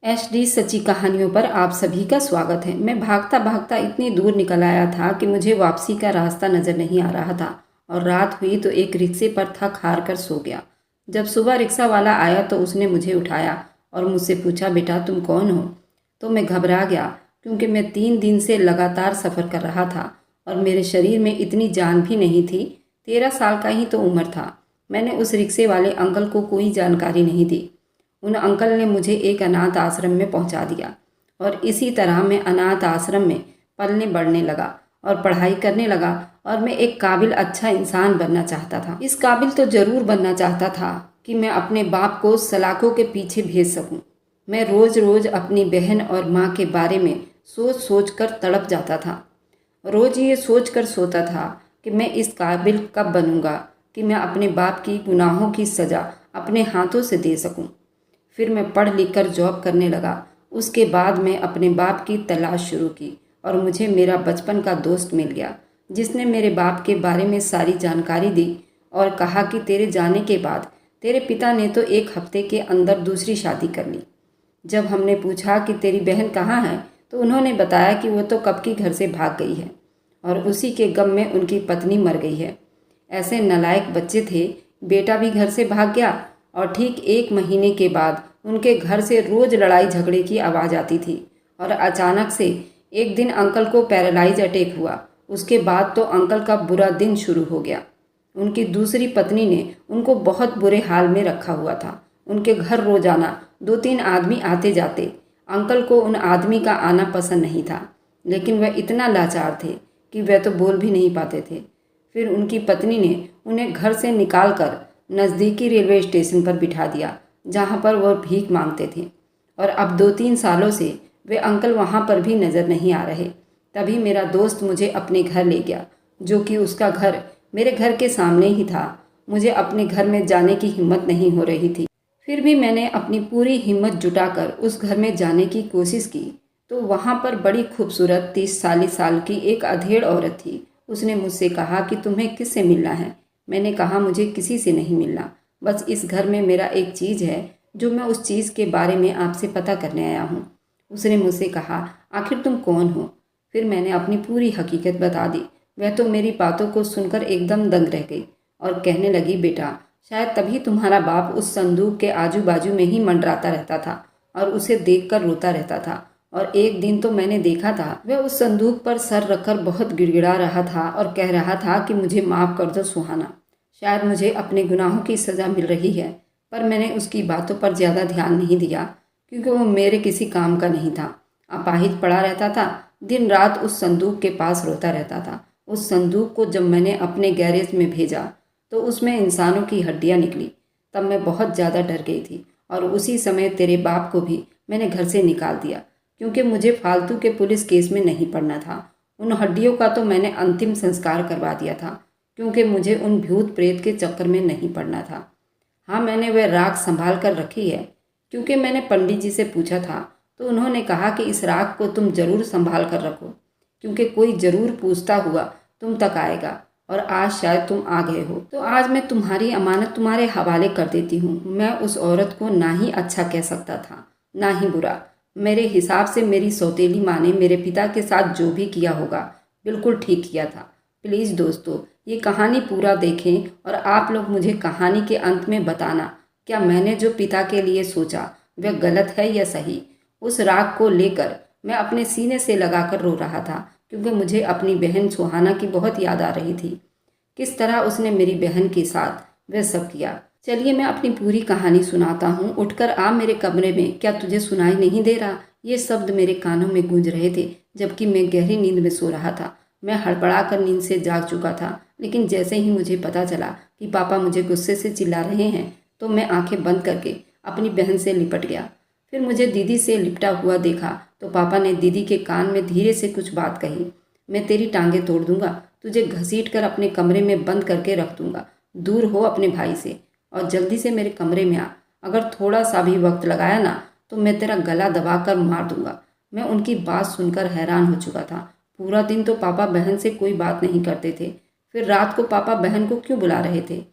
HD सच्ची कहानियों पर आप सभी का स्वागत है। मैं भागता भागता इतनी दूर निकल आया था कि मुझे वापसी का रास्ता नज़र नहीं आ रहा था और रात हुई तो एक रिक्शे पर थक हार कर सो गया। जब सुबह रिक्शा वाला आया तो उसने मुझे उठाया और मुझसे पूछा, बेटा तुम कौन हो? तो मैं घबरा गया क्योंकि मैं 3 दिन से लगातार सफ़र कर रहा था और मेरे शरीर में इतनी जान भी नहीं थी। 13 साल का ही तो उम्र था। मैंने उस रिक्शे वाले अंकल को कोई जानकारी नहीं दी। उन अंकल ने मुझे एक अनाथ आश्रम में पहुंचा दिया और इसी तरह मैं अनाथ आश्रम में पलने बढ़ने लगा और पढ़ाई करने लगा और मैं एक काबिल अच्छा इंसान बनना चाहता था। इस काबिल तो ज़रूर बनना चाहता था कि मैं अपने बाप को सलाखों के पीछे भेज सकूं। मैं रोज़ रोज़ अपनी बहन और माँ के बारे में सोच सोच कर तड़प जाता था। रोज़ ये सोच कर सोता था कि मैं इस काबिल कब बनूंगा कि मैं अपने बाप की गुनाहों की सज़ा अपने हाथों से दे सकूं। फिर मैं पढ़ लिख कर जॉब करने लगा। उसके बाद मैं अपने बाप की तलाश शुरू की और मुझे मेरा बचपन का दोस्त मिल गया जिसने मेरे बाप के बारे में सारी जानकारी दी और कहा कि तेरे जाने के बाद तेरे पिता ने तो 1 हफ्ते के अंदर दूसरी शादी कर ली। जब हमने पूछा कि तेरी बहन कहाँ है तो उन्होंने बताया कि वो तो कब की घर से भाग गई है और उसी के गम में उनकी पत्नी मर गई है। ऐसे नालायक बच्चे थे। बेटा भी घर से भाग गया और ठीक 1 महीने के बाद उनके घर से रोज लड़ाई झगड़े की आवाज़ आती थी और अचानक से एक दिन अंकल को पैरालाइज अटैक हुआ। उसके बाद तो अंकल का बुरा दिन शुरू हो गया। उनकी दूसरी पत्नी ने उनको बहुत बुरे हाल में रखा हुआ था। उनके घर रोजाना 2-3 आदमी आते जाते। अंकल को उन आदमी का आना पसंद नहीं था, लेकिन वह इतना लाचार थे कि वह तो बोल भी नहीं पाते थे। फिर उनकी पत्नी ने उन्हें घर से निकाल कर नज़दीकी रेलवे स्टेशन पर बिठा दिया जहाँ पर वह भीख मांगते थे और अब 2-3 सालों से वे अंकल वहाँ पर भी नज़र नहीं आ रहे। तभी मेरा दोस्त मुझे अपने घर ले गया, जो कि उसका घर मेरे घर के सामने ही था। मुझे अपने घर में जाने की हिम्मत नहीं हो रही थी। फिर भी मैंने अपनी पूरी हिम्मत जुटाकर उस घर में जाने की कोशिश की तो वहाँ पर बड़ी खूबसूरत 30-40 साल की एक अधेड़ औरत थी। उसने मुझसे कहा कि तुम्हें किससे मिलना है? मैंने कहा मुझे किसी से नहीं मिलना, बस इस घर में मेरा एक चीज़ है जो मैं उस चीज़ के बारे में आपसे पता करने आया हूँ। उसने मुझसे कहा, आखिर तुम कौन हो? फिर मैंने अपनी पूरी हकीकत बता दी। वह तो मेरी बातों को सुनकर एकदम दंग रह गई और कहने लगी, बेटा शायद तभी तुम्हारा बाप उस संदूक के आजू बाजू में ही मंडराता रहता था और उसे देखकर रोता रहता था। और एक दिन तो मैंने देखा था वह उस संदूक पर सर रखकर बहुत गिड़गिड़ा रहा था और कह रहा था कि मुझे माफ़ कर दो सुहाना, शायद मुझे अपने गुनाहों की सज़ा मिल रही है। पर मैंने उसकी बातों पर ज़्यादा ध्यान नहीं दिया क्योंकि वो मेरे किसी काम का नहीं था। अपाहिज पड़ा रहता था, दिन रात उस संदूक के पास रोता रहता था। उस संदूक को जब मैंने अपने गैरेज में भेजा तो उसमें इंसानों की हड्डियाँ निकली। तब मैं बहुत ज़्यादा डर गई थी और उसी समय तेरे बाप को भी मैंने घर से निकाल दिया क्योंकि मुझे फालतू के पुलिस केस में नहीं पड़ना था। उन हड्डियों का तो मैंने अंतिम संस्कार करवा दिया था क्योंकि मुझे उन भूत प्रेत के चक्कर में नहीं पड़ना था। हाँ, मैंने वह राख संभाल कर रखी है क्योंकि मैंने पंडित जी से पूछा था तो उन्होंने कहा कि इस राख को तुम जरूर संभाल कर रखो क्योंकि कोई ज़रूर पूछता हुआ तुम तक आएगा और आज शायद तुम आ गए हो। तो आज मैं तुम्हारी अमानत तुम्हारे हवाले कर देती हूँ। मैं उस औरत को ना ही अच्छा कह सकता था ना ही बुरा। मेरे हिसाब से मेरी सौतेली माँ ने मेरे पिता के साथ जो भी किया होगा बिल्कुल ठीक किया था। प्लीज़ दोस्तों, ये कहानी पूरा देखें और आप लोग मुझे कहानी के अंत में बताना क्या मैंने जो पिता के लिए सोचा वह गलत है या सही। उस राग को लेकर मैं अपने सीने से लगाकर रो रहा था क्योंकि मुझे अपनी बहन सुहाना की बहुत याद आ रही थी। किस तरह उसने मेरी बहन के साथ वह सब किया। चलिए मैं अपनी पूरी कहानी सुनाता हूँ। उठकर आ मेरे कमरे में, क्या तुझे सुनाई नहीं दे रहा? ये शब्द मेरे कानों में गूंज रहे थे जबकि मैं गहरी नींद में सो रहा था। मैं हड़बड़ा कर नींद से जाग चुका था, लेकिन जैसे ही मुझे पता चला कि पापा मुझे गुस्से से चिल्ला रहे हैं तो मैं आंखें बंद करके अपनी बहन से लिपट गया। फिर मुझे दीदी से लिपटा हुआ देखा तो पापा ने दीदी के कान में धीरे से कुछ बात कही। मैं तेरी टांगें तोड़ दूंगा, तुझे घसीट कर अपने कमरे में बंद करके रख दूंगा। दूर हो अपने भाई से और जल्दी से मेरे कमरे में आ। अगर थोड़ा सा भी वक्त लगाया ना तो मैं तेरा गला दबाकर मार दूंगा। मैं उनकी बात सुनकर हैरान हो चुका था। पूरा दिन तो पापा बहन से कोई बात नहीं करते थे, फिर रात को पापा बहन को क्यों बुला रहे थे?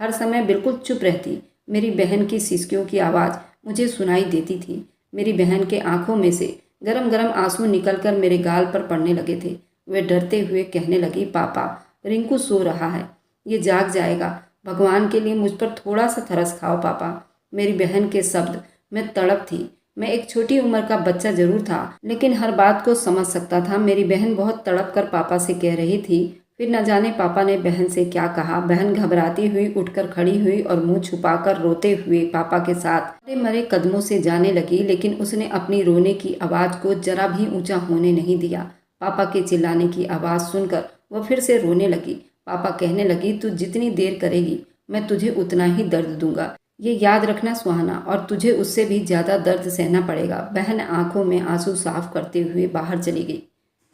हर समय बिल्कुल चुप रहती। मेरी बहन की सिसकियों की आवाज़ मुझे सुनाई देती थी। मेरी बहन के आंखों में से गरम गरम आंसू निकलकर मेरे गाल पर पड़ने लगे थे। वे डरते हुए कहने लगी, पापा, रिंकू सो रहा है, ये जाग जाएगा। भगवान के लिए मुझ पर थोड़ा सा तरस खाओ पापा। मेरी बहन के शब्द में तड़प थी। मैं एक छोटी उम्र का बच्चा जरूर था, लेकिन हर बात को समझ सकता था। मेरी बहन बहुत तड़प कर पापा से कह रही थी। फिर न जाने पापा ने बहन से क्या कहा। बहन घबराती हुई उठकर खड़ी हुई और मुंह छुपाकर रोते हुए पापा के साथ मरे मरे कदमों से जाने लगी, लेकिन उसने अपनी रोने की आवाज़ को जरा भी ऊंचा होने नहीं दिया। पापा के चिल्लाने की आवाज़ सुनकर वह फिर से रोने लगी। पापा कहने लगी, तू जितनी देर करेगी मैं तुझे उतना ही दर्द दूंगा, ये याद रखना सुहाना, और तुझे उससे भी ज़्यादा दर्द सहना पड़ेगा। बहन आंखों में आंसू साफ करते हुए बाहर चली गई।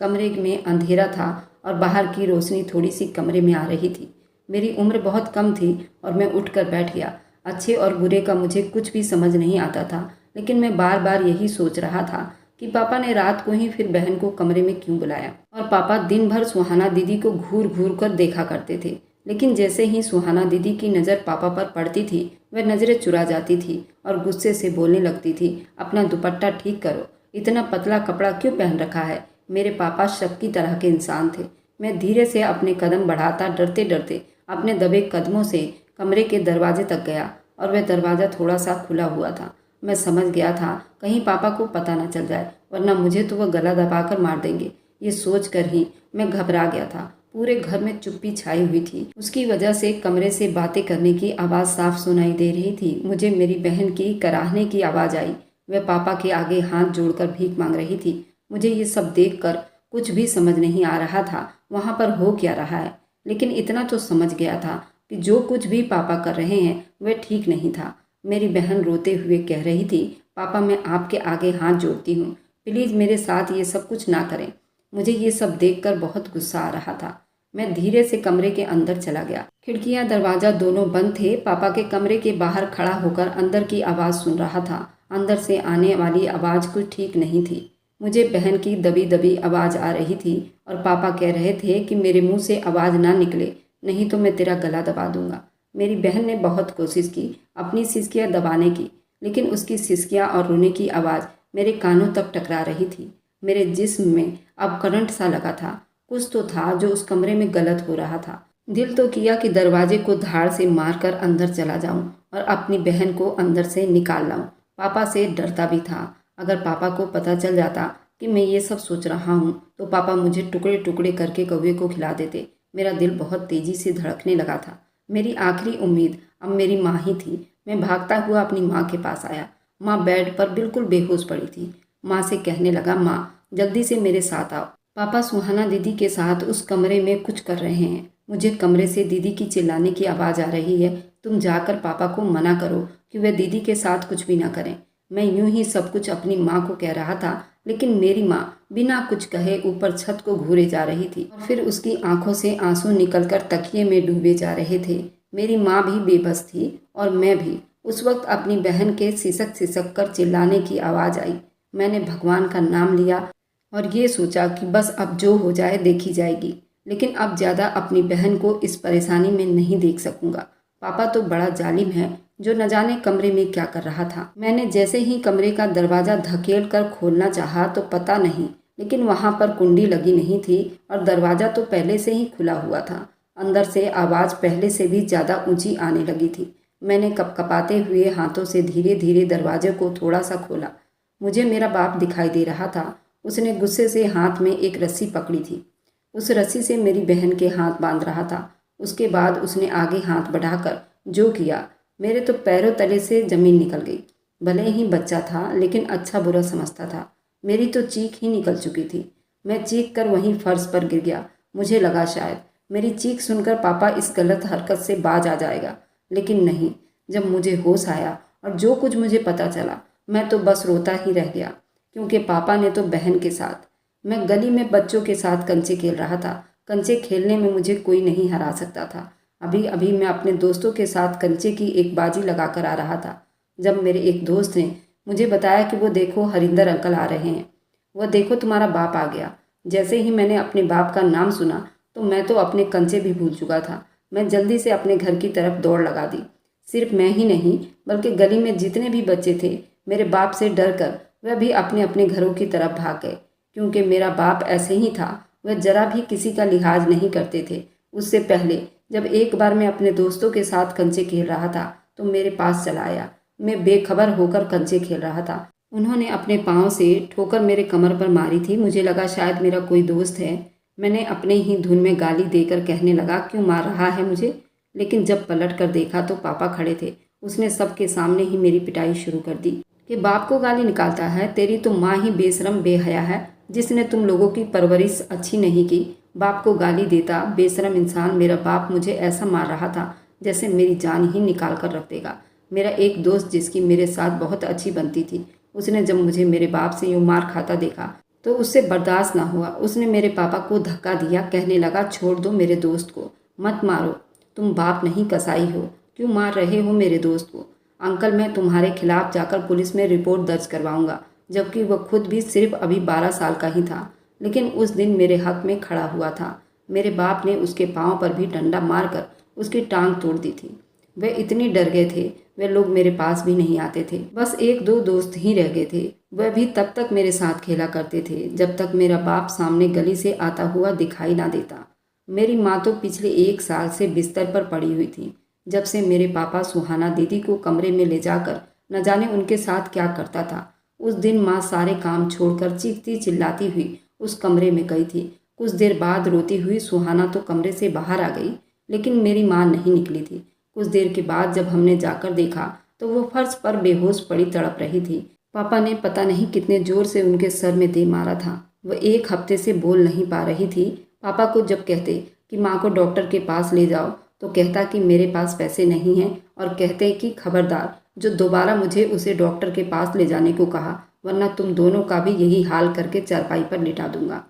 कमरे में अंधेरा था और बाहर की रोशनी थोड़ी सी कमरे में आ रही थी। मेरी उम्र बहुत कम थी और मैं उठकर बैठ गया। अच्छे और बुरे का मुझे कुछ भी समझ नहीं आता था, लेकिन मैं बार बार यही सोच रहा था कि पापा ने रात को ही फिर बहन को कमरे में क्यों बुलाया। और पापा दिन भर सुहाना दीदी को घूर घूर कर देखा करते थे, लेकिन जैसे ही सुहाना दीदी की नज़र पापा पर पड़ती थी वह नज़रें चुरा जाती थी और गुस्से से बोलने लगती थी, अपना दुपट्टा ठीक करो, इतना पतला कपड़ा क्यों पहन रखा है। मेरे पापा शक की तरह के इंसान थे। मैं धीरे से अपने कदम बढ़ाता डरते डरते अपने दबे कदमों से कमरे के दरवाजे तक गया और वह दरवाज़ा थोड़ा सा खुला हुआ था। मैं समझ गया था कहीं पापा को पता न चल जाए, वरना मुझे तो वह गला दबाकर मार देंगे। ये सोच कर ही मैं घबरा गया था। पूरे घर में चुप्पी छाई हुई थी। उसकी वजह से कमरे से बातें करने की आवाज़ साफ सुनाई दे रही थी। मुझे मेरी बहन की कराहने की आवाज़ आई। वह पापा के आगे हाथ जोड़कर भीख मांग रही थी। मुझे ये सब देखकर कुछ भी समझ नहीं आ रहा था वहाँ पर हो क्या रहा है, लेकिन इतना तो समझ गया था कि जो कुछ भी पापा कर रहे हैं वह ठीक नहीं था। मेरी बहन रोते हुए कह रही थी, पापा मैं आपके आगे हाथ जोड़ती हूँ, प्लीज़ मेरे साथ ये सब कुछ ना करें। मुझे ये सब देखकर बहुत गुस्सा आ रहा था। मैं धीरे से कमरे के अंदर चला गया। खिड़कियां दरवाजा दोनों बंद थे। पापा के कमरे के बाहर खड़ा होकर अंदर की आवाज़ सुन रहा था। अंदर से आने वाली आवाज़ कुछ ठीक नहीं थी। मुझे बहन की दबी दबी आवाज़ आ रही थी और पापा कह रहे थे कि मेरे मुंह से आवाज़ ना निकले, नहीं तो मैं तेरा गला दबा दूंगा। मेरी बहन ने बहुत कोशिश की अपनी सिसकियाँ दबाने की, लेकिन उसकी सिसकियाँ और रोने की आवाज़ मेरे कानों तक टकरा रही थी। मेरे जिस्म में अब करंट सा लगा था। कुछ तो था जो उस कमरे में गलत हो रहा था। दिल तो किया कि दरवाजे को धाड़ से मारकर अंदर चला जाऊं और अपनी बहन को अंदर से निकाल लाऊं। पापा से डरता भी था। अगर पापा को पता चल जाता कि मैं ये सब सोच रहा हूँ तो पापा मुझे टुकड़े टुकड़े करके कौवे को खिला देते। मेरा दिल बहुत तेजी से धड़कने लगा था। मेरी आखिरी उम्मीद अब मेरी माँ ही थी। मैं भागता हुआ अपनी माँ के पास आया। माँ बेड पर बिल्कुल बेहोश पड़ी थी। माँ से कहने लगा, माँ जल्दी से मेरे साथ आओ, पापा सुहाना दीदी के साथ उस कमरे में कुछ कर रहे हैं। मुझे कमरे से दीदी की चिल्लाने की आवाज़ आ रही है। तुम जाकर पापा को मना करो कि वह दीदी के साथ कुछ भी ना करें। मैं यूं ही सब कुछ अपनी माँ को कह रहा था, लेकिन मेरी माँ बिना कुछ कहे ऊपर छत को घूरे जा रही थी और फिर उसकी आंखों से आंसू निकलकर तकिए में डूबे जा रहे थे। मेरी माँ भी बेबस थी और मैं भी। उस वक्त अपनी बहन के सिसक सिसक कर चिल्लाने की आवाज़ आई। मैंने भगवान का नाम लिया और ये सोचा कि बस अब जो हो जाए देखी जाएगी, लेकिन अब ज़्यादा अपनी बहन को इस परेशानी में नहीं देख सकूंगा। पापा तो बड़ा जालिम है जो न जाने कमरे में क्या कर रहा था। मैंने जैसे ही कमरे का दरवाज़ा धकेल कर खोलना चाहा तो पता नहीं, लेकिन वहाँ पर कुंडी लगी नहीं थी और दरवाज़ा तो पहले से ही खुला हुआ था। अंदर से आवाज़ पहले से भी ज़्यादा ऊंची आने लगी थी। मैंने कपकपाते हुए हाथों से धीरे धीरे दरवाजे को थोड़ा सा खोला। मुझे मेरा बाप दिखाई दे रहा था। उसने गुस्से से हाथ में एक रस्सी पकड़ी थी। उस रस्सी से मेरी बहन के हाथ बांध रहा था। उसके बाद उसने आगे हाथ बढ़ाकर जो किया, मेरे तो पैरों तले से जमीन निकल गई। भले ही बच्चा था, लेकिन अच्छा बुरा समझता था। मेरी तो चीख ही निकल चुकी थी। मैं चीख कर वहीं फर्श पर गिर गया। मुझे लगा शायद मेरी चीख सुनकर पापा इस गलत हरकत से बाज आ जाएगा, लेकिन नहीं। जब मुझे होश आया और जो कुछ मुझे पता चला, मैं तो बस रोता ही रह गया, क्योंकि पापा ने तो बहन के साथ। मैं गली में बच्चों के साथ कंचे खेल रहा था। कंचे खेलने में मुझे कोई नहीं हरा सकता था। अभी अभी मैं अपने दोस्तों के साथ कंचे की एक बाजी लगा कर आ रहा था, जब मेरे एक दोस्त ने मुझे बताया कि वो देखो हरिंदर अंकल आ रहे हैं, वह देखो तुम्हारा बाप आ गया। जैसे ही मैंने अपने बाप का नाम सुना तो मैं तो अपने कंचे भी भूल चुका था। मैं जल्दी से अपने घर की तरफ दौड़ लगा दी। सिर्फ मैं ही नहीं, बल्कि गली में जितने भी बच्चे थे मेरे बाप से डर कर वह भी अपने अपने घरों की तरफ भाग गए, क्योंकि मेरा बाप ऐसे ही था। वह जरा भी किसी का लिहाज नहीं करते थे। उससे पहले जब एक बार मैं अपने दोस्तों के साथ कंचे खेल रहा था तो मेरे पास चला आया। मैं बेखबर होकर कंचे खेल रहा था। उन्होंने अपने पाँव से ठोकर मेरे कमर पर मारी थी। मुझे लगा शायद मेरा कोई दोस्त है। मैंने अपने ही धुन में गाली देकर कहने लगा, क्यों मार रहा है मुझे? लेकिन जब पलट कर देखा तो पापा खड़े थे। उसने सबके सामने ही मेरी पिटाई शुरू कर दी कि बाप को गाली निकालता है, तेरी तो माँ ही बेशरम बेहया है जिसने तुम लोगों की परवरिश अच्छी नहीं की। बाप को गाली देता बेशरम इंसान। मेरा बाप मुझे ऐसा मार रहा था जैसे मेरी जान ही निकाल कर रख देगा। मेरा एक दोस्त जिसकी मेरे साथ बहुत अच्छी बनती थी, उसने जब मुझे मेरे बाप से यूँ मार खाता देखा तो उससे बर्दाश्त ना हुआ। उसने मेरे पापा को धक्का दिया, कहने लगा, छोड़ दो मेरे दोस्त को, मत मारो, तुम बाप नहीं कसाई हो, क्यों मार रहे हो मेरे दोस्त को? अंकल, मैं तुम्हारे खिलाफ जाकर पुलिस में रिपोर्ट दर्ज करवाऊंगा। जबकि वह खुद भी सिर्फ अभी 12 साल का ही था, लेकिन उस दिन मेरे हक में खड़ा हुआ था। मेरे बाप ने उसके पाँव पर भी डंडा मारकर उसकी टांग तोड़ दी थी। वे इतने डर गए थे, वे लोग मेरे पास भी नहीं आते थे। बस एक दो दोस्त ही रह गए थे। वह भी तब तक मेरे साथ खेला करते थे जब तक मेरा बाप सामने गली से आता हुआ दिखाई ना देता। मेरी माँ तो पिछले 1 साल से बिस्तर पर पड़ी हुई थी, जब से मेरे पापा सुहाना दीदी को कमरे में ले जाकर न जाने उनके साथ क्या करता था। उस दिन माँ सारे काम छोड़कर चीखती चिल्लाती हुई उस कमरे में गई थी। कुछ देर बाद रोती हुई सुहाना तो कमरे से बाहर आ गई, लेकिन मेरी माँ नहीं निकली थी। कुछ देर के बाद जब हमने जाकर देखा तो वो फर्श पर बेहोश पड़ी तड़प रही थी। पापा ने पता नहीं कितने जोर से उनके सर में दे मारा था। वह 1 हफ्ते से बोल नहीं पा रही थी। पापा को जब कहते कि माँ को डॉक्टर के पास ले जाओ तो कहता कि मेरे पास पैसे नहीं हैं, और कहते कि खबरदार जो दोबारा मुझे उसे डॉक्टर के पास ले जाने को कहा, वरना तुम दोनों का भी यही हाल करके चारपाई पर लिटा दूंगा।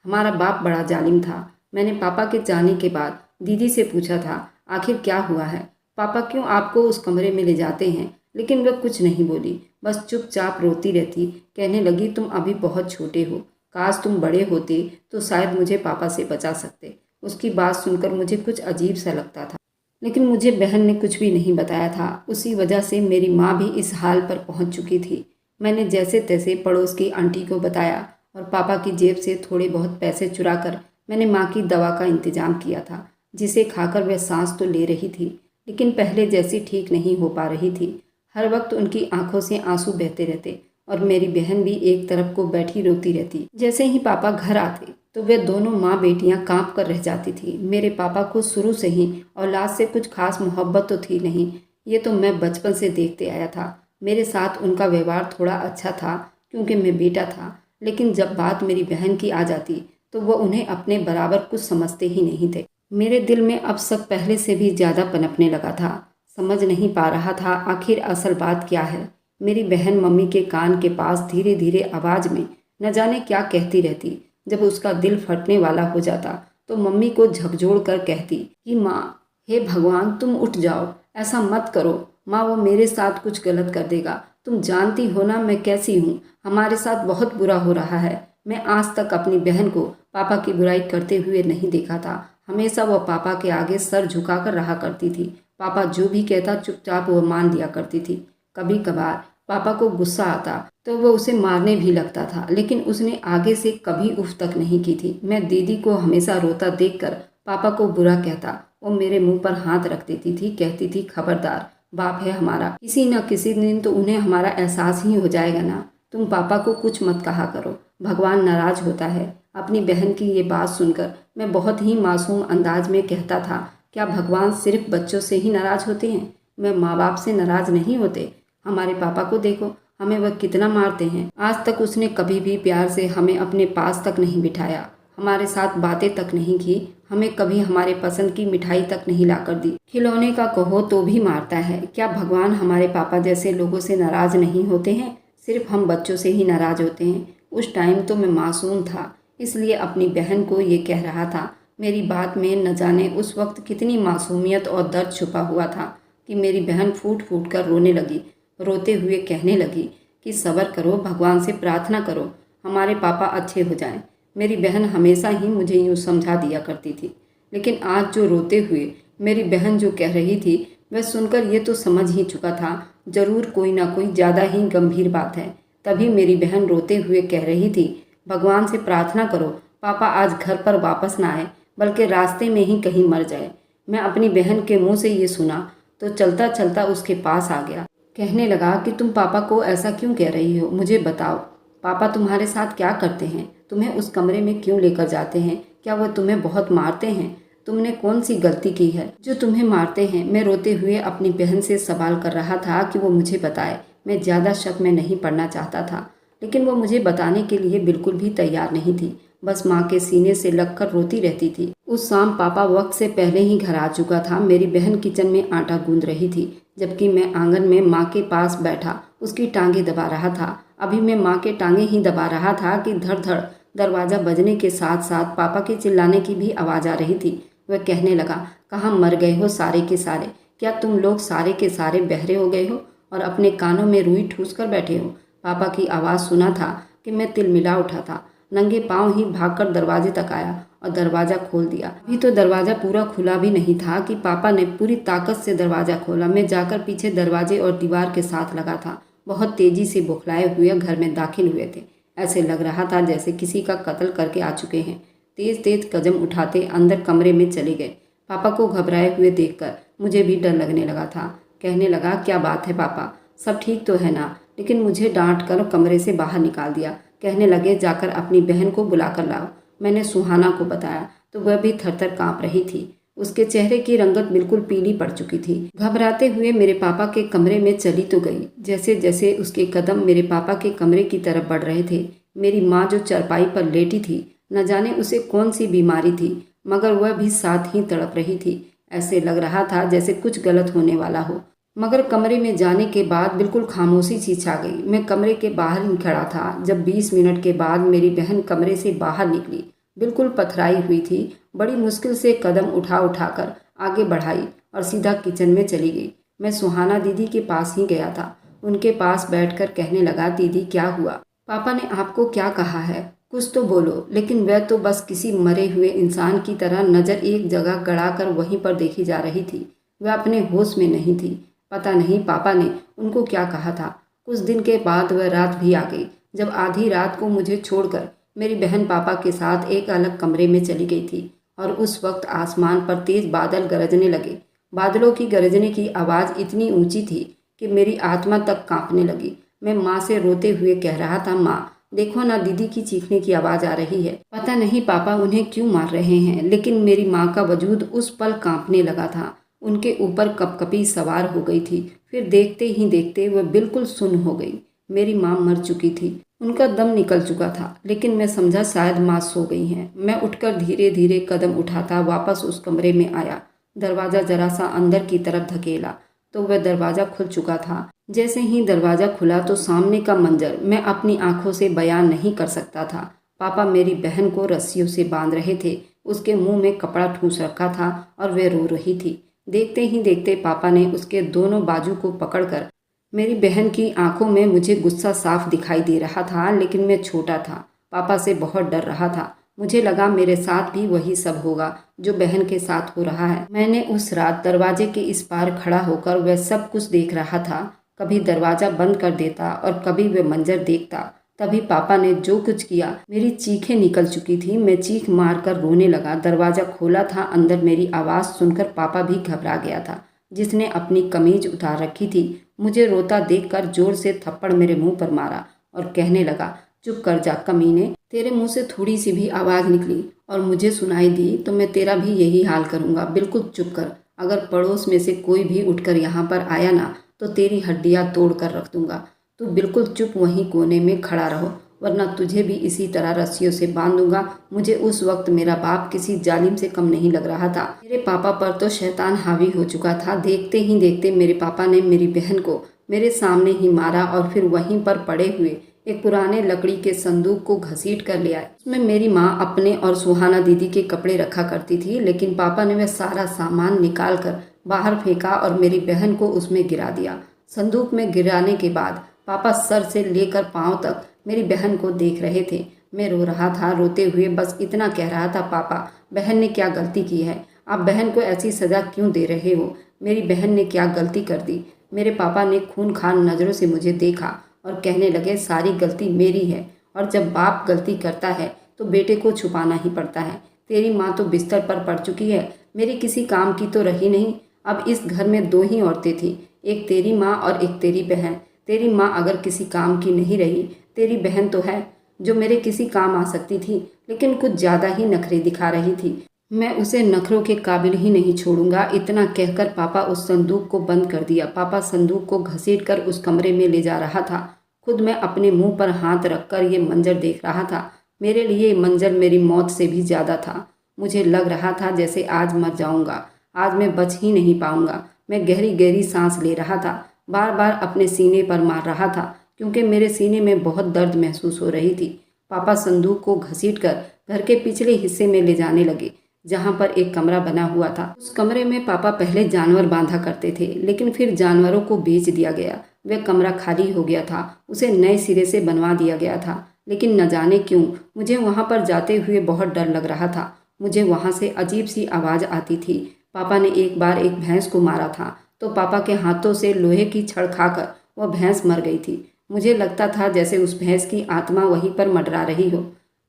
हमारा बाप बड़ा जालिम था। मैंने पापा के जाने के बाद दीदी से पूछा था, आखिर क्या हुआ है? पापा क्यों आपको उस कमरे में ले जाते हैं? लेकिन वह कुछ नहीं बोली, बस चुपचाप रोती रहती। कहने लगी, तुम अभी बहुत छोटे हो, काश तुम बड़े होते तो शायद मुझे पापा से बचा सकते। उसकी बात सुनकर मुझे कुछ अजीब सा लगता था, लेकिन मुझे बहन ने कुछ भी नहीं बताया था। उसी वजह से मेरी माँ भी इस हाल पर पहुँच चुकी थी। मैंने जैसे तैसे पड़ोस की आंटी को बताया और पापा की जेब से थोड़े बहुत पैसे चुराकर मैंने माँ की दवा का इंतजाम किया था, जिसे खाकर वह सांस तो ले रही थी, लेकिन पहले जैसी ठीक नहीं हो पा रही थी। हर वक्त उनकी आंखों से आंसू बहते रहते और मेरी बहन भी एक तरफ को बैठी रोती रहती। जैसे ही पापा घर आते तो वे दोनों माँ बेटियां कांप कर रह जाती थी। मेरे पापा को शुरू से ही औलाद से कुछ खास मोहब्बत तो थी नहीं, ये तो मैं बचपन से देखते आया था। मेरे साथ उनका व्यवहार थोड़ा अच्छा था क्योंकि मैं बेटा था, लेकिन जब बात मेरी बहन की आ जाती तो वह उन्हें अपने बराबर कुछ समझते ही नहीं थे। मेरे दिल में अब सब पहले से भी ज़्यादा पनपने लगा था। समझ नहीं पा रहा था आखिर असल बात क्या है। मेरी बहन मम्मी के कान के पास धीरे धीरे आवाज़ में न जाने क्या कहती रहती। जब उसका दिल फटने वाला हो जाता तो मम्मी को झकझोर कर कहती कि माँ, हे भगवान, तुम उठ जाओ, ऐसा मत करो माँ, वो मेरे साथ कुछ गलत कर देगा। तुम जानती हो ना मैं कैसी हूँ, हमारे साथ बहुत बुरा हो रहा है। मैं आज तक अपनी बहन को पापा की बुराई करते हुए नहीं देखा था। हमेशा वह पापा के आगे सर झुकाकर रहा करती थी। पापा जो भी कहता चुपचाप वह मान लिया करती थी। कभी कभार पापा को गुस्सा आता तो वह उसे मारने भी लगता था, लेकिन उसने आगे से कभी उफ तक नहीं की थी। मैं दीदी को हमेशा रोता देखकर पापा को बुरा कहता। वो मेरे मुंह पर हाथ रख देती थी, कहती थी, खबरदार, बाप है हमारा, किसी न किसी दिन तो उन्हें हमारा एहसास ही हो जाएगा ना। तुम पापा को कुछ मत कहा करो, भगवान नाराज होता है। अपनी बहन की ये बात सुनकर मैं बहुत ही मासूम अंदाज में कहता था, क्या भगवान सिर्फ बच्चों से ही नाराज होते हैं? मैं माँ बाप से नाराज नहीं होते? हमारे पापा को देखो, हमें वह कितना मारते हैं। आज तक उसने कभी भी प्यार से हमें अपने पास तक नहीं बिठाया, हमारे साथ बातें तक नहीं की, हमें कभी हमारे पसंद की मिठाई तक नहीं लाकर दी। खिलौने का कहो तो भी मारता है। क्या भगवान हमारे पापा जैसे लोगों से नाराज नहीं होते हैं? सिर्फ हम बच्चों से ही नाराज होते हैं। उस टाइम तो मैं मासूम था, इसलिए अपनी बहन को ये कह रहा था। मेरी बात में न जाने उस वक्त कितनी मासूमियत और दर्द छुपा हुआ था कि मेरी बहन फूट फूट कर रोने लगी। रोते हुए कहने लगी कि सब्र करो, भगवान से प्रार्थना करो, हमारे पापा अच्छे हो जाएं। मेरी बहन हमेशा ही मुझे यूँ समझा दिया करती थी, लेकिन आज जो रोते हुए मेरी बहन जो कह रही थी, वह सुनकर ये तो समझ ही चुका था, जरूर कोई ना कोई ज़्यादा ही गंभीर बात है। तभी मेरी बहन रोते हुए कह रही थी, भगवान से प्रार्थना करो पापा आज घर पर वापस ना आए, बल्कि रास्ते में ही कहीं मर जाए। मैं अपनी बहन के मुंह से ये सुना तो चलता चलता उसके पास आ गया। कहने लगा कि तुम पापा को ऐसा क्यों कह रही हो, मुझे बताओ पापा तुम्हारे साथ क्या करते हैं, तुम्हें उस कमरे में क्यों लेकर जाते हैं, क्या वह तुम्हें बहुत मारते हैं, तुमने कौन सी गलती की है जो तुम्हें मारते हैं। मैं रोते हुए अपनी बहन से सवाल कर रहा था कि वो मुझे बताए। मैं ज़्यादा शक में नहीं पड़ना चाहता था, लेकिन वो मुझे बताने के लिए बिल्कुल भी तैयार नहीं थी, बस माँ के सीने से लगकर रोती रहती थी। उस शाम पापा वक्त से पहले ही घर आ चुका था। मेरी बहन किचन में आटा गूंद रही थी, जबकि मैं आंगन में माँ के पास बैठा उसकी टांगे दबा रहा था। अभी मैं माँ के टांगे ही दबा रहा था कि धड़ धड़ दरवाज़ा बजने के साथ साथ पापा के चिल्लाने की भी आवाज़ आ रही थी। वह कहने लगा, कहाँ मर गए हो सारे के सारे, क्या तुम लोग सारे के सारे बहरे हो गए हो और अपने कानों में रुई ठूस कर बैठे हो। पापा की आवाज़ सुना था कि मैं तिलमिला उठा था, नंगे पांव ही भागकर दरवाजे तक आया और दरवाज़ा खोल दिया। अभी तो दरवाज़ा पूरा खुला भी नहीं था कि पापा ने पूरी ताकत से दरवाज़ा खोला। मैं जाकर पीछे दरवाजे और दीवार के साथ लगा था। बहुत तेज़ी से बौखलाए हुए घर में दाखिल हुए थे। ऐसे लग रहा था जैसे किसी का कत्ल करके आ चुके हैं। तेज तेज कदम उठाते अंदर कमरे में चले गए। पापा को घबराए हुए देखकर मुझे भी डर लगने लगा था। कहने लगा, क्या बात है पापा, सब ठीक तो है ना। लेकिन मुझे डांट कर कमरे से बाहर निकाल दिया। कहने लगे, जाकर अपनी बहन को बुला कर लाओ। मैंने सुहाना को बताया तो वह भी थरथर कांप रही थी। उसके चेहरे की रंगत बिल्कुल पीली पड़ चुकी थी। घबराते हुए मेरे पापा के कमरे में चली तो गई। जैसे जैसे उसके कदम मेरे पापा के कमरे की तरफ बढ़ रहे थे, मेरी माँ जो चारपाई पर लेटी थी, न जाने उसे कौन सी बीमारी थी, मगर वह भी साथ ही तड़प रही थी। ऐसे लग रहा था जैसे कुछ गलत होने वाला हो। मगर कमरे में जाने के बाद बिल्कुल खामोशी सी छा गई। मैं कमरे के बाहर ही खड़ा था जब 20 मिनट के बाद मेरी बहन कमरे से बाहर निकली। बिल्कुल पथराई हुई थी। बड़ी मुश्किल से कदम उठा उठाकर आगे बढ़ाई और सीधा किचन में चली गई। मैं सुहाना दीदी के पास ही गया था। उनके पास बैठकर कहने लगा, दीदी क्या हुआ, पापा ने आपको क्या कहा है, कुछ तो बोलो। लेकिन वह तो बस किसी मरे हुए इंसान की तरह नज़र एक जगह गड़ाकर वहीं पर देखी जा रही थी। वह अपने होश में नहीं थी। पता नहीं पापा ने उनको क्या कहा था। कुछ दिन के बाद वह रात भी आ गई जब आधी रात को मुझे छोड़कर मेरी बहन पापा के साथ एक अलग कमरे में चली गई थी। और उस वक्त आसमान पर तेज बादल गरजने लगे। बादलों की गरजने की आवाज़ इतनी ऊंची थी कि मेरी आत्मा तक कांपने लगी। मैं माँ से रोते हुए कह रहा था, माँ देखो ना, दीदी की चीखने की आवाज़ आ रही है। पता नहीं पापा उन्हें क्यों मार रहे हैं। लेकिन मेरी माँ का वजूद उस पल कांपने लगा था। उनके ऊपर कपकपी सवार हो गई थी। फिर देखते ही देखते वह बिल्कुल सुन्न हो गई। मेरी माँ मर चुकी थी, उनका दम निकल चुका था। लेकिन मैं समझा शायद माँ सो गई हैं। मैं उठकर धीरे धीरे कदम उठाता वापस उस कमरे में आया। दरवाज़ा जरा सा अंदर की तरफ धकेला तो वह दरवाज़ा खुल चुका था। जैसे ही दरवाज़ा खुला तो सामने का मंजर मैं अपनी आंखों से बयान नहीं कर सकता था। पापा मेरी बहन को रस्सियों से बांध रहे थे। उसके मुंह में कपड़ा ठूंस रखा था और वह रो रही थी। देखते ही देखते पापा ने उसके दोनों बाजू को पकड़कर, मेरी बहन की आंखों में मुझे गुस्सा साफ दिखाई दे रहा था, लेकिन मैं छोटा था, पापा से बहुत डर रहा था। मुझे लगा मेरे साथ भी वही सब होगा जो बहन के साथ हो रहा है। मैंने उस रात दरवाजे के इस पार खड़ा होकर वह सब कुछ देख रहा था। कभी दरवाज़ा बंद कर देता और कभी वह मंजर देखता। तभी पापा ने जो कुछ किया, मेरी चीखें निकल चुकी थी। मैं चीख मारकर रोने लगा। दरवाज़ा खोला था। अंदर मेरी आवाज़ सुनकर पापा भी घबरा गया था, जिसने अपनी कमीज उतार रखी थी। मुझे रोता देखकर जोर से थप्पड़ मेरे मुंह पर मारा और कहने लगा, चुप कर जा कमीने, तेरे मुंह से थोड़ी सी भी आवाज़ निकली और मुझे सुनाई दी तो मैं तेरा भी यही हाल करूँगा। बिल्कुल चुप कर। अगर पड़ोस में से कोई भी उठकर यहाँ पर आया ना तो तेरी हड्डियाँ तोड़ कर रख दूंगा। तू बिल्कुल चुप वहीं कोने में खड़ा रहो, वरना तुझे भी इसी तरह रस्सियों से बांध दूंगा। मुझे उस वक्त मेरा बाप किसी जालिम से कम नहीं लग रहा था। मेरे पापा पर तो शैतान हावी हो चुका था। देखते ही देखते मेरे पापा ने मेरी बहन को मेरे सामने ही मारा और फिर वहीं पर पड़े हुए एक पुराने लकड़ी के संदूक को घसीट कर ले आए। उसमें मेरी माँ अपने और सुहाना दीदी के कपड़े रखा करती थी, लेकिन पापा ने वह सारा सामान निकाल कर बाहर फेंका और मेरी बहन को उसमें गिरा दिया। संदूक में गिराने के बाद पापा सर से लेकर पांव तक मेरी बहन को देख रहे थे। मैं रो रहा था, रोते हुए बस इतना कह रहा था, पापा बहन ने क्या गलती की है, आप बहन को ऐसी सज़ा क्यों दे रहे हो, मेरी बहन ने क्या गलती कर दी। मेरे पापा ने खून खान नज़रों से मुझे देखा और कहने लगे सारी गलती मेरी है, और जब बाप गलती करता है तो बेटे को छुपाना ही पड़ता है। तेरी माँ तो बिस्तर पर पड़ चुकी है, मेरी किसी काम की तो रही नहीं। अब इस घर में दो ही औरतें थीं, एक तेरी माँ और एक तेरी बहन। तेरी माँ अगर किसी काम की नहीं रही, तेरी बहन तो है जो मेरे किसी काम आ सकती थी, लेकिन कुछ ज़्यादा ही नखरे दिखा रही थी। मैं उसे नखरों के काबिल ही नहीं छोड़ूंगा। इतना कहकर पापा उस संदूक को बंद कर दिया। पापा संदूक को घसीट कर उस कमरे में ले जा रहा था। खुद मैं अपने मुंह पर हाथ रखकर ये मंजर देख रहा था। मेरे लिए ये मंजर मेरी मौत से भी ज़्यादा था। मुझे लग रहा था जैसे आज मर जाऊंगा, आज मैं बच ही नहीं पाऊंगा। मैं गहरी गहरी सांस ले रहा था, बार बार अपने सीने पर मार रहा था, क्योंकि मेरे सीने में बहुत दर्द महसूस हो रही थी। पापा संदूक को घसीटकर घर के पिछले हिस्से में ले जाने लगे, जहाँ पर एक कमरा बना हुआ था। उस कमरे में पापा पहले जानवर बांधा करते थे, लेकिन फिर जानवरों को बेच दिया गया। वह कमरा खाली हो गया था, उसे नए सिरे से बनवा दिया गया था। लेकिन न जाने क्यों मुझे वहाँ पर जाते हुए बहुत डर लग रहा था। मुझे वहाँ से अजीब सी आवाज़ आती थी। पापा ने एक बार एक भैंस को मारा था, तो पापा के हाथों से लोहे की छड़ खाकर वह भैंस मर गई थी। मुझे लगता था जैसे उस भैंस की आत्मा वहीं पर मंडरा रही हो।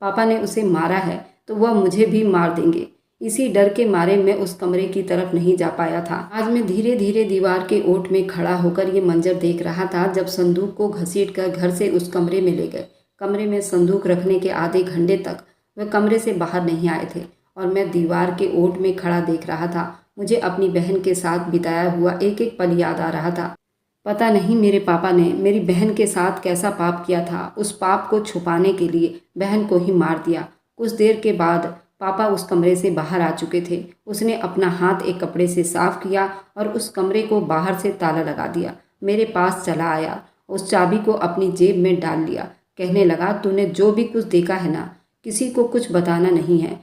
पापा ने उसे मारा है तो वह मुझे भी मार देंगे। इसी डर के मारे मैं उस कमरे की तरफ नहीं जा पाया था। आज मैं धीरे धीरे दीवार के ओट में खड़ा होकर ये मंजर देख रहा था, जब संदूक को घसीटकर घर से उस कमरे में ले गए। कमरे में संदूक रखने के आधे घंटे तक वह कमरे से बाहर नहीं आए थे, और मैं दीवार के ओट में खड़ा देख रहा था। मुझे अपनी बहन के साथ बिताया हुआ एक एक पल याद आ रहा था। पता नहीं मेरे पापा ने मेरी बहन के साथ कैसा पाप किया था। उस पाप को छुपाने के लिए बहन को ही मार दिया। कुछ देर के बाद पापा उस कमरे से बाहर आ चुके थे। उसने अपना हाथ एक कपड़े से साफ किया और उस कमरे को बाहर से ताला लगा दिया। मेरे पास चला आया, उस चाबी को अपनी जेब में डाल लिया। कहने लगा, तूने जो भी कुछ देखा है ना, किसी को कुछ बताना नहीं है,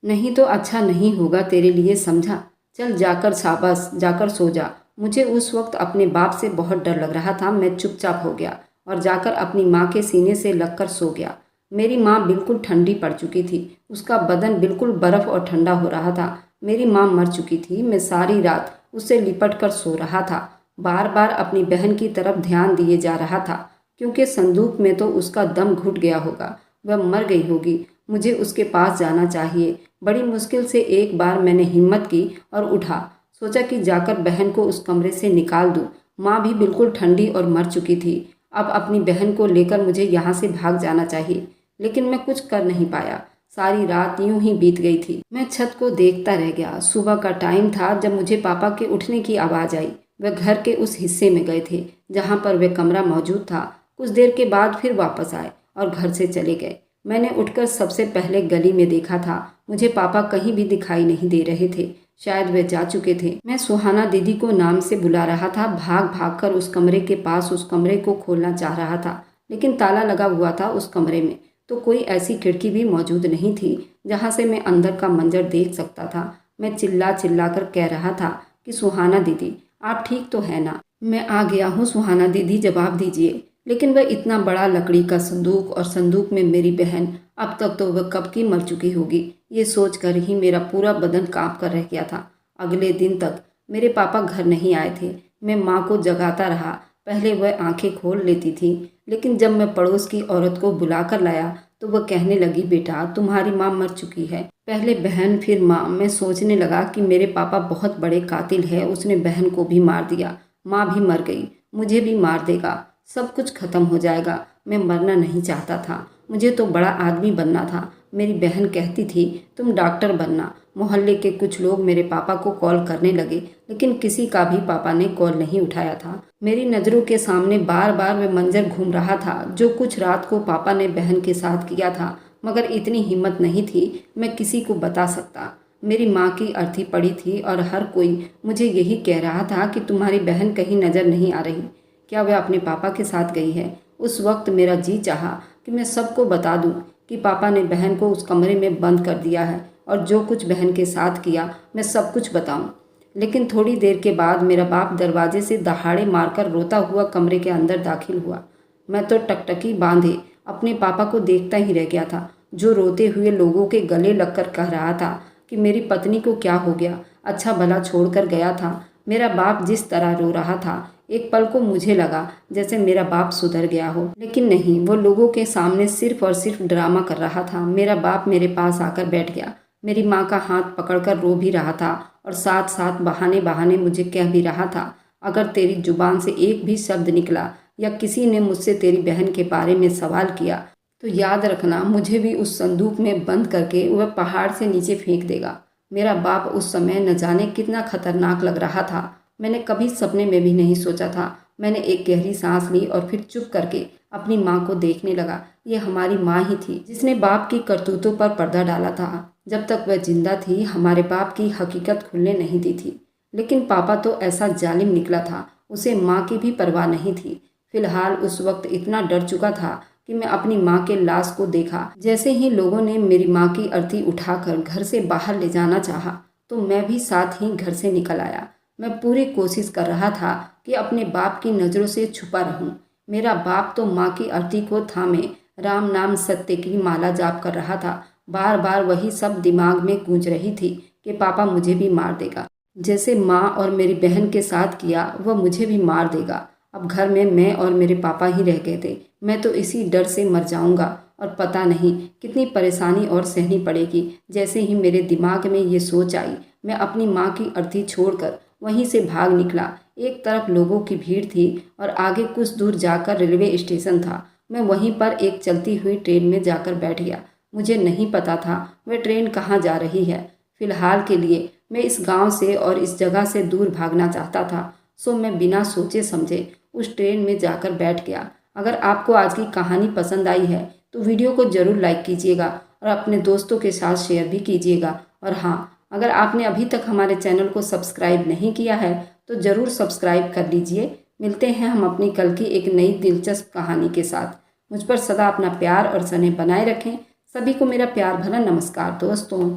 नहीं तो अच्छा नहीं होगा तेरे लिए, समझा? चल जाकर शाबाश, जाकर सो जा। मुझे उस वक्त अपने बाप से बहुत डर लग रहा था। मैं चुपचाप हो गया और जाकर अपनी माँ के सीने से लगकर सो गया। मेरी माँ बिल्कुल ठंडी पड़ चुकी थी, उसका बदन बिल्कुल बर्फ और ठंडा हो रहा था। मेरी माँ मर चुकी थी। मैं सारी रात उससे लिपट कर सो रहा था, बार बार अपनी बहन की तरफ ध्यान दिए जा रहा था, क्योंकि संदूक में तो उसका दम घुट गया होगा, वह मर गई होगी। मुझे उसके पास जाना चाहिए। बड़ी मुश्किल से एक बार मैंने हिम्मत की और उठा। सोचा कि जाकर बहन को उस कमरे से निकाल दूं। माँ भी बिल्कुल ठंडी और मर चुकी थी। अब अपनी बहन को लेकर मुझे यहाँ से भाग जाना चाहिए, लेकिन मैं कुछ कर नहीं पाया। सारी रात यूं ही बीत गई थी। मैं छत को देखता रह गया। सुबह का टाइम था जब मुझे पापा के उठने की आवाज़ आई। वह घर के उस हिस्से में गए थे जहाँ पर वह कमरा मौजूद था। कुछ देर के बाद फिर वापस आए और घर से चले गए। मैंने उठकर सबसे पहले गली में देखा था। मुझे पापा कहीं भी दिखाई नहीं दे रहे थे, शायद वे जा चुके थे। मैं सुहाना दीदी को नाम से बुला रहा था। भाग भाग कर उस कमरे के पास उस कमरे को खोलना चाह रहा था, लेकिन ताला लगा हुआ था। उस कमरे में तो कोई ऐसी खिड़की भी मौजूद नहीं थी जहाँ से मैं अंदर का मंजर देख सकता था। मैं चिल्ला चिल्ला कर कह रहा था कि सुहाना दीदी, आप ठीक तो है ना? मैं आ गया हूँ सुहाना दीदी, जवाब दीजिए। लेकिन वह इतना बड़ा लकड़ी का संदूक, और संदूक में मेरी बहन। अब तक तो वह कब की मर चुकी होगी। ये सोचकर ही मेरा पूरा बदन कांप कर रह गया था। अगले दिन तक मेरे पापा घर नहीं आए थे। मैं माँ को जगाता रहा। पहले वह आंखें खोल लेती थी, लेकिन जब मैं पड़ोस की औरत को बुलाकर लाया तो वह कहने लगी, बेटा तुम्हारी माँ मर चुकी है। पहले बहन फिर माँ। मैं सोचने लगा कि मेरे पापा बहुत बड़े कातिल है। उसने बहन को भी मार दिया, माँ भी मर गई, मुझे भी मार देगा, सब कुछ खत्म हो जाएगा। मैं मरना नहीं चाहता था, मुझे तो बड़ा आदमी बनना था। मेरी बहन कहती थी तुम डॉक्टर बनना। मोहल्ले के कुछ लोग मेरे पापा को कॉल करने लगे, लेकिन किसी का भी पापा ने कॉल नहीं उठाया था। मेरी नज़रों के सामने बार बार वह मंजर घूम रहा था जो कुछ रात को पापा ने बहन के साथ किया था, मगर इतनी हिम्मत नहीं थी मैं किसी को बता सकता। मेरी माँ की अर्थी पड़ी थी और हर कोई मुझे यही कह रहा था कि तुम्हारी बहन कहीं नज़र नहीं आ रही, क्या वह अपने पापा के साथ गई है? उस वक्त मेरा जी चाहा कि मैं सबको बता दूं कि पापा ने बहन को उस कमरे में बंद कर दिया है, और जो कुछ बहन के साथ किया मैं सब कुछ बताऊं। लेकिन थोड़ी देर के बाद मेरा बाप दरवाजे से दहाड़े मारकर रोता हुआ कमरे के अंदर दाखिल हुआ। मैं तो टकटकी बांधे अपने पापा को देखता ही रह गया था, जो रोते हुए लोगों के गले लगकर कह रहा था कि मेरी पत्नी को क्या हो गया, अच्छा भला छोड़कर गया था। मेरा बाप जिस तरह रो रहा था, एक पल को मुझे लगा जैसे मेरा बाप सुधर गया हो, लेकिन नहीं, वो लोगों के सामने सिर्फ और सिर्फ ड्रामा कर रहा था। मेरा बाप मेरे पास आकर बैठ गया, मेरी माँ का हाथ पकड़कर रो भी रहा था और साथ साथ बहाने बहाने मुझे कह भी रहा था, अगर तेरी जुबान से एक भी शब्द निकला या किसी ने मुझसे तेरी बहन के बारे में सवाल किया तो याद रखना, मुझे भी उस संदूक में बंद करके वह पहाड़ से नीचे फेंक देगा। मेरा बाप उस समय न जाने कितना खतरनाक लग रहा था। मैंने कभी सपने में भी नहीं सोचा था। मैंने एक गहरी सांस ली और फिर चुप करके अपनी माँ को देखने लगा। ये हमारी माँ ही थी जिसने बाप की करतूतों पर पर्दा डाला था। जब तक वह जिंदा थी हमारे बाप की हकीकत खुलने नहीं दी थी। लेकिन पापा तो ऐसा जालिम निकला था, उसे माँ की भी परवाह नहीं थी। फिलहाल उस वक्त इतना डर चुका था कि मैं अपनी माँ के लाश को देखा। जैसे ही लोगों ने मेरी माँ की अर्थी उठाकर घर से बाहर ले जाना चाहा तो मैं भी साथ ही घर से निकल आया। मैं पूरी कोशिश कर रहा था कि अपने बाप की नज़रों से छुपा रहूं। मेरा बाप तो माँ की अर्थी को थामे राम नाम सत्य की माला जाप कर रहा था। बार बार वही सब दिमाग में गूंज रही थी कि पापा मुझे भी मार देगा, जैसे माँ और मेरी बहन के साथ किया वह मुझे भी मार देगा। अब घर में मैं और मेरे पापा ही रह गए थे। मैं तो इसी डर से मर जाऊंगा और पता नहीं कितनी परेशानी और सहनी पड़ेगी। जैसे ही मेरे दिमाग में ये सोच आई मैं अपनी माँ की अर्थी छोड़कर वहीं से भाग निकला। एक तरफ लोगों की भीड़ थी और आगे कुछ दूर जाकर रेलवे स्टेशन था। मैं वहीं पर एक चलती हुई ट्रेन में जाकर बैठ गया। मुझे नहीं पता था वह ट्रेन कहाँ जा रही है। फिलहाल के लिए मैं इस गांव से और इस जगह से दूर भागना चाहता था, सो मैं बिना सोचे समझे उस ट्रेन में जाकर बैठ गया। अगर आपको आज की कहानी पसंद आई है तो वीडियो को ज़रूर लाइक कीजिएगा और अपने दोस्तों के साथ शेयर भी कीजिएगा। और हाँ, अगर आपने अभी तक हमारे चैनल को सब्सक्राइब नहीं किया है तो ज़रूर सब्सक्राइब कर लीजिए। मिलते हैं हम अपनी कल की एक नई दिलचस्प कहानी के साथ। मुझ पर सदा अपना प्यार और स्नेह बनाए रखें। सभी को मेरा प्यार भरा नमस्कार दोस्तों।